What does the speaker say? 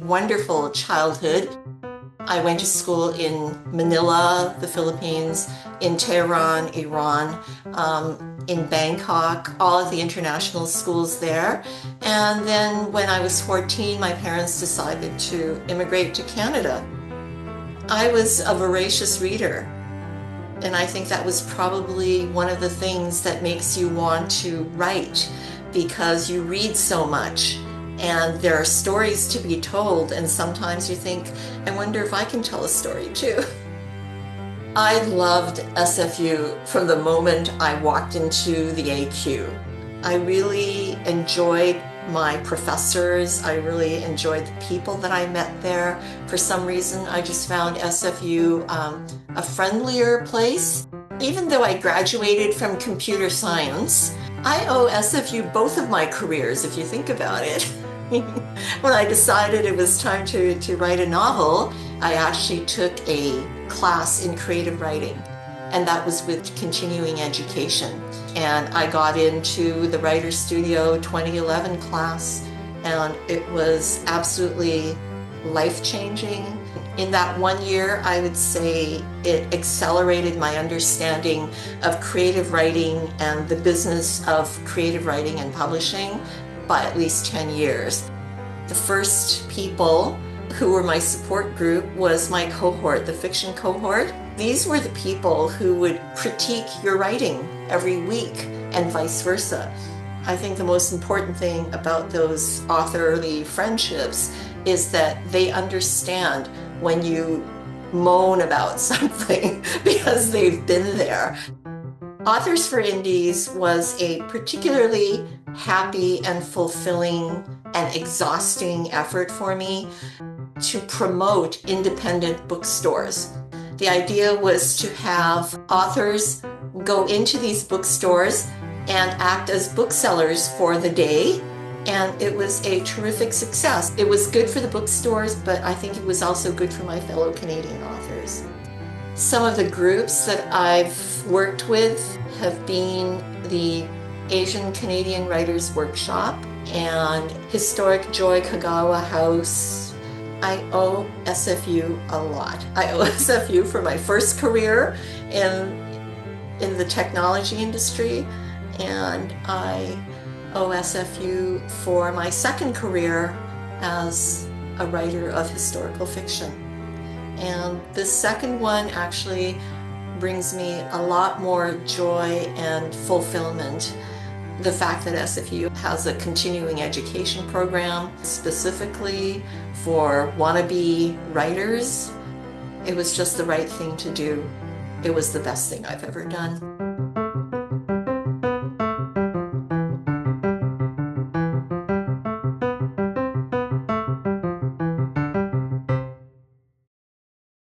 wonderful childhood. I went to school in Manila, the Philippines, in Tehran, Iran, in Bangkok, all of the international schools there. And then when I was 14, my parents decided to immigrate to Canada. I was a voracious reader, and I think that was probably one of the things that makes you want to write, because you read so much and there are stories to be told, and sometimes you think, I wonder if I can tell a story too. I loved SFU from the moment I walked into the AQ. I really enjoyed my professors. I really enjoyed the people that I met there. For some reason, I just found SFU a friendlier place. Even though I graduated from computer science, I owe SFU both of my careers, if you think about it. When I decided it was time to write a novel, I actually took a class in creative writing, and that was with continuing education. And I got into the Writer's Studio 2011 class, and it was absolutely life-changing. In that 1 year, I would say it accelerated my understanding of creative writing and the business of creative writing and publishing by at least 10 years. The first people who were my support group was my cohort, the fiction cohort. These were the people who would critique your writing every week and vice versa. I think the most important thing about those authorly friendships is that they understand when you moan about something because they've been there. Authors for Indies was a particularly happy and fulfilling and exhausting effort for me to promote independent bookstores. The idea was to have authors go into these bookstores and act as booksellers for the day, and it was a terrific success. It was good for the bookstores, but I think it was also good for my fellow Canadian authors. Some of the groups that I've worked with have been the Asian Canadian Writers Workshop and Historic Joy Kagawa House. I owe SFU a lot. I owe SFU for my first career in the technology industry, and I owe SFU for my second career as a writer of historical fiction. And the second one actually brings me a lot more joy and fulfillment. The fact that SFU has a continuing education program specifically for wannabe writers, it was just the right thing to do. It was the best thing I've ever done.